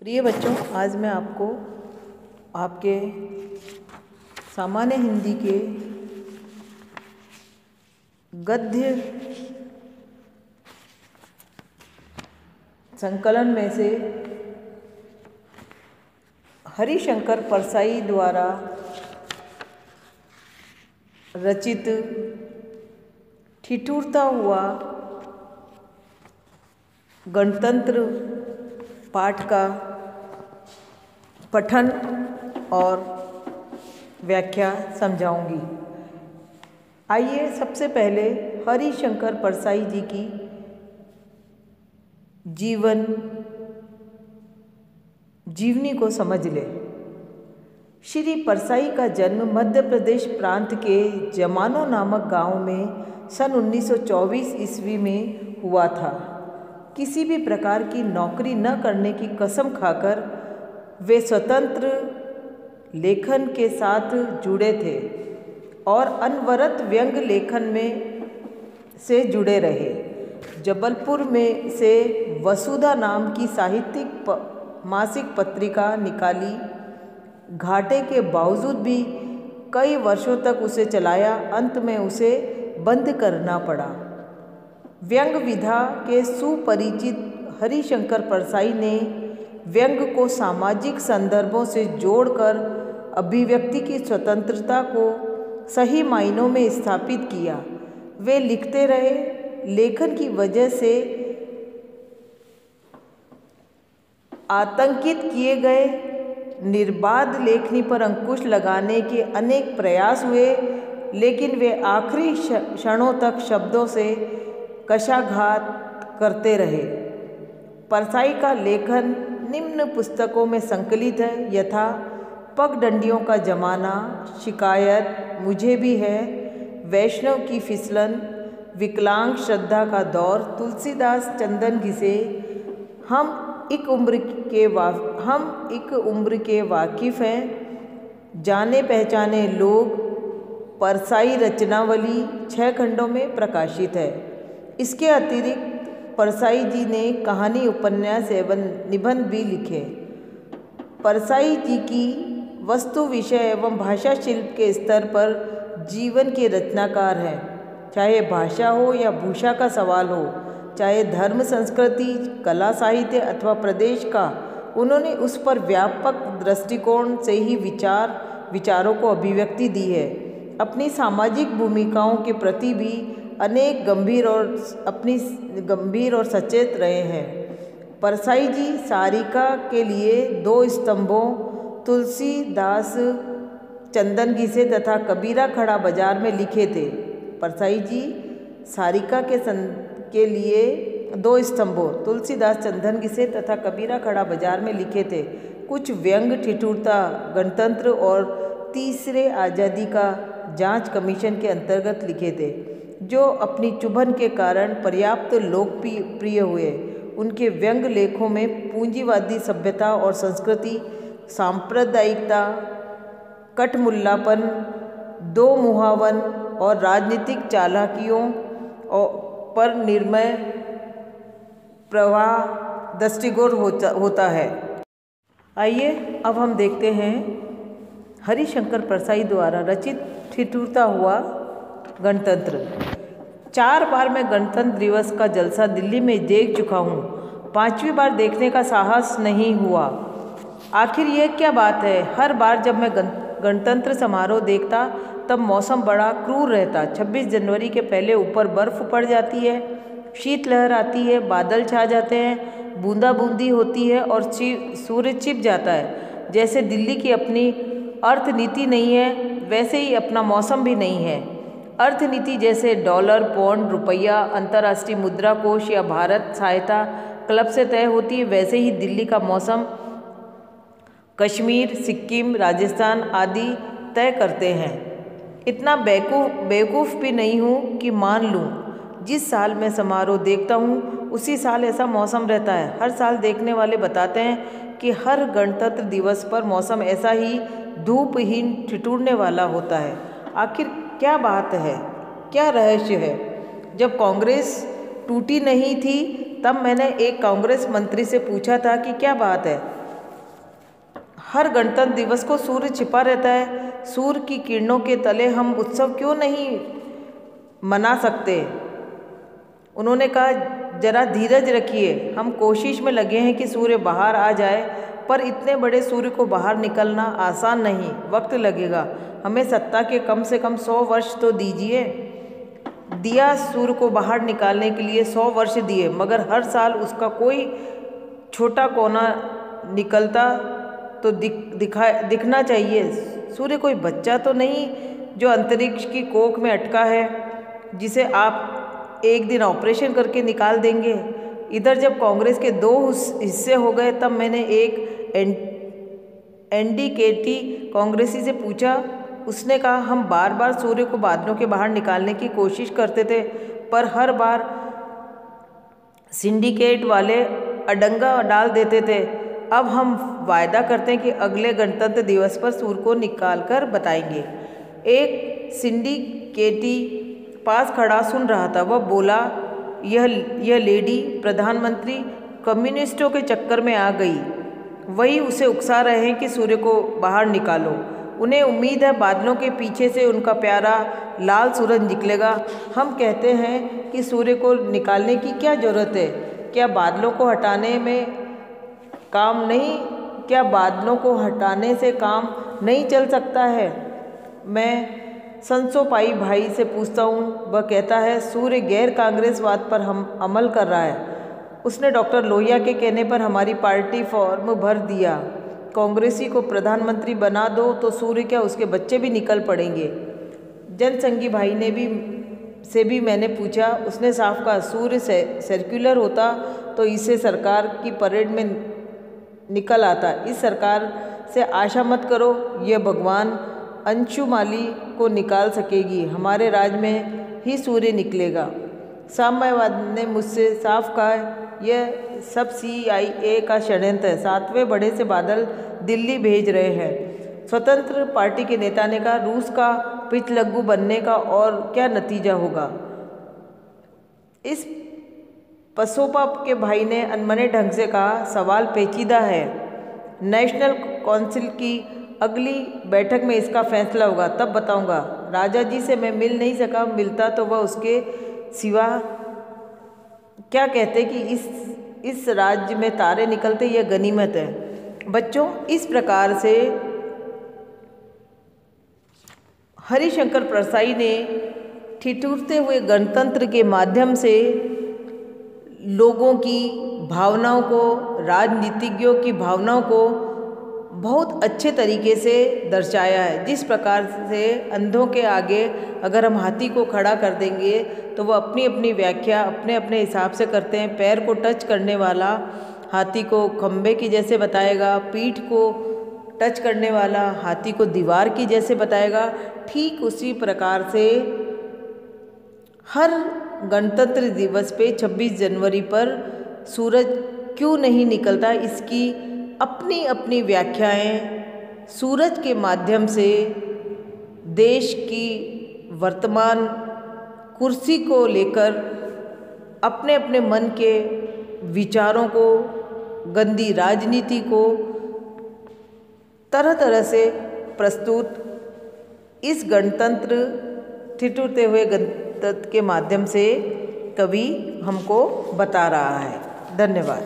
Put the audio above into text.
प्रिय बच्चों, आज मैं आपको आपके सामान्य हिंदी के गद्य संकलन में से हरिशंकर परसाई द्वारा रचित ठिठुरता हुआ गणतंत्र पाठ का पठन और व्याख्या समझाऊंगी। आइए सबसे पहले हरिशंकर परसाई जी की जीवनी को समझ ले। श्री परसाई का जन्म मध्य प्रदेश प्रांत के जमानो नामक गांव में सन 1924 ईस्वी में हुआ था। किसी भी प्रकार की नौकरी न करने की कसम खाकर वे स्वतंत्र लेखन के साथ जुड़े थे और अनवरत व्यंग लेखन में से जुड़े रहे। जबलपुर में से वसुधा नाम की साहित्यिक मासिक पत्रिका निकाली। घाटे के बावजूद भी कई वर्षों तक उसे चलाया। अंत में उसे बंद करना पड़ा। व्यंग विधा के सुपरिचित हरिशंकर परसाई ने व्यंग को सामाजिक संदर्भों से जोड़कर अभिव्यक्ति की स्वतंत्रता को सही मायनों में स्थापित किया। वे लिखते रहे। लेखन की वजह से आतंकित किए गए। निर्बाध लेखनी पर अंकुश लगाने के अनेक प्रयास हुए, लेकिन वे आखिरी क्षणों तक शब्दों से कशाघात करते रहे। परसाई का लेखन निम्न पुस्तकों में संकलित है, यथा पगडंडियों का जमाना, शिकायत, मुझे भी है, वैष्णव की फिसलन, विकलांग श्रद्धा का दौर, तुलसीदास चंदन घिसे, हम एक उम्र के वाकिफ़ हैं, जाने पहचाने लोग, परसाई रचनावली 6 खंडों में प्रकाशित है। इसके अतिरिक्त परसाई जी ने कहानी, उपन्यास एवं निबंध भी लिखे। परसाई जी की वस्तु, विषय एवं भाषा शिल्प के स्तर पर जीवन के रचनाकार हैं। चाहे भाषा हो या भूषा का सवाल हो, चाहे धर्म, संस्कृति, कला, साहित्य अथवा प्रदेश का, उन्होंने उस पर व्यापक दृष्टिकोण से ही विचारों को अभिव्यक्ति दी है। अपनी सामाजिक भूमिकाओं के प्रति भी अनेक गंभीर और सचेत रहे हैं। परसाई जी सारिका के लिए 2 स्तंभों तुलसीदास चंदन घिसे तथा कबीरा खड़ा बाजार में लिखे थे। परसाई जी सारिका के लिए 2 स्तंभों तुलसीदास चंदन घिसे तथा कबीरा खड़ा बाजार में लिखे थे। कुछ व्यंग, ठिठुरता, गणतंत्र और तीसरे आज़ादी का जांच कमीशन के अंतर्गत लिखे थे, जो अपनी चुभन के कारण पर्याप्त लोकप्रिय हुए। उनके व्यंग लेखों में पूंजीवादी सभ्यता और संस्कृति, सांप्रदायिकता, कटमुल्लापन, दो मुहावन और राजनीतिक चालाकियों पर निर्मय प्रवाह दृष्टिगोचर होता है। आइए अब हम देखते हैं हरिशंकर परसाई द्वारा रचित ठिठुरता हुआ गणतंत्र। 4 बार मैं गणतंत्र दिवस का जलसा दिल्ली में देख चुका हूँ। 5वीं बार देखने का साहस नहीं हुआ। आखिर ये क्या बात है? हर बार जब मैं गणतंत्र समारोह देखता तब मौसम बड़ा क्रूर रहता। 26 जनवरी के पहले ऊपर बर्फ़ पड़ जाती है, शीतलहर आती है, बादल छा जाते हैं, बूंदाबूंदी होती है और सूरज छिप जाता है। जैसे दिल्ली की अपनी अर्थनीति नहीं है, वैसे ही अपना मौसम भी नहीं है। अर्थनीति जैसे डॉलर, पौंड, रुपया, अंतर्राष्ट्रीय मुद्रा कोष या भारत सहायता क्लब से तय होती है, वैसे ही दिल्ली का मौसम कश्मीर, सिक्किम, राजस्थान आदि तय करते हैं। इतना बेवकूफ़ भी नहीं हूँ कि मान लूँ जिस साल मैं समारोह देखता हूँ उसी साल ऐसा मौसम रहता है। हर साल देखने वाले बताते हैं कि हर गणतंत्र दिवस पर मौसम ऐसा ही धूपहीन ठिठुरने वाला होता है। आखिर क्या बात है? क्या रहस्य है? जब कांग्रेस टूटी नहीं थी तब मैंने एक कांग्रेस मंत्री से पूछा था कि क्या बात है, हर गणतंत्र दिवस को सूर्य छिपा रहता है। सूर्य की किरणों के तले हम उत्सव क्यों नहीं मना सकते? उन्होंने कहा, जरा धीरज रखिए, हम कोशिश में लगे हैं कि सूर्य बाहर आ जाए, पर इतने बड़े सूर्य को बाहर निकलना आसान नहीं, वक्त लगेगा। हमें सत्ता के कम से कम 100 वर्ष तो दीजिए। दिया सूर्य को बाहर निकालने के लिए 100 वर्ष दिए, मगर हर साल उसका कोई छोटा कोना निकलता तो दिखना चाहिए। सूर्य कोई बच्चा तो नहीं जो अंतरिक्ष की कोख में अटका है, जिसे आप एक दिन ऑपरेशन करके निकाल देंगे। इधर जब कांग्रेस के 2 हिस्से हो गए, तब मैंने एक एनडीकेटी कांग्रेसी से पूछा। उसने कहा, हम बार बार सूर्य को बादलों के बाहर निकालने की कोशिश करते थे, पर हर बार सिंडिकेट वाले अडंगा डाल देते थे। अब हम वायदा करते हैं कि अगले गणतंत्र दिवस पर सूर्य को निकाल कर बताएंगे। एक सिंडिकेटी पास खड़ा सुन रहा था। वह बोला, यह लेडी प्रधानमंत्री कम्युनिस्टों के चक्कर में आ गई। वही उसे उकसा रहे हैं कि सूर्य को बाहर निकालो। उन्हें उम्मीद है बादलों के पीछे से उनका प्यारा लाल सूरज निकलेगा। हम कहते हैं कि सूर्य को निकालने की क्या ज़रूरत है? क्या बादलों को हटाने से काम नहीं चल सकता है? मैं संसोपाई भाई से पूछता हूँ। वह कहता है, सूर्य गैर कांग्रेसवाद पर हम अमल कर रहा है। उसने डॉक्टर लोहिया के कहने पर हमारी पार्टी फॉर्म भर दिया। कांग्रेसी को प्रधानमंत्री बना दो तो सूर्य क्या, उसके बच्चे भी निकल पड़ेंगे। जनसंघी भाई से भी मैंने पूछा। उसने साफ कहा, सूर्य सर्कुलर होता तो इसे सरकार की परेड में निकल आता। इस सरकार से आशा मत करो, यह भगवान अंशुमाली को निकाल सकेगी। हमारे राज में ही सूर्य निकलेगा। साम्यवाद ने मुझसे साफ कहा, यह सब CIA का षड्यंत्र है। 7वें बड़े से बादल दिल्ली भेज रहे हैं। स्वतंत्र पार्टी के नेता ने कहा, रूस का पिछलग्गू बनने का और क्या नतीजा होगा? इस पसोपा के भाई ने अनमने ढंग से कहा, सवाल पेचीदा है। नेशनल काउंसिल की अगली बैठक में इसका फैसला होगा, तब बताऊंगा। राजा जी से मैं मिल नहीं सका, मिलता तो वह उसके सिवा क्या कहते कि इस राज्य में तारे निकलते, यह गनीमत है। बच्चों, इस प्रकार से हरिशंकर परसाई ने ठिठुरते हुए गणतंत्र के माध्यम से लोगों की भावनाओं को, राजनीतिज्ञों की भावनाओं को बहुत अच्छे तरीके से दर्शाया है। जिस प्रकार से अंधों के आगे अगर हम हाथी को खड़ा कर देंगे तो वो अपनी अपनी व्याख्या अपने अपने हिसाब से करते हैं। पैर को टच करने वाला हाथी को खंबे की जैसे बताएगा, पीठ को टच करने वाला हाथी को दीवार की जैसे बताएगा। ठीक उसी प्रकार से हर गणतंत्र दिवस पे 26 जनवरी पर सूरज क्यों नहीं निकलता, इसकी अपनी अपनी व्याख्याएं सूरज के माध्यम से देश की वर्तमान कुर्सी को लेकर अपने अपने मन के विचारों को, गंदी राजनीति को तरह तरह से प्रस्तुत इस गणतंत्र ठिठुरते हुए गणतंत्र के माध्यम से कवि हमको बता रहा है। धन्यवाद।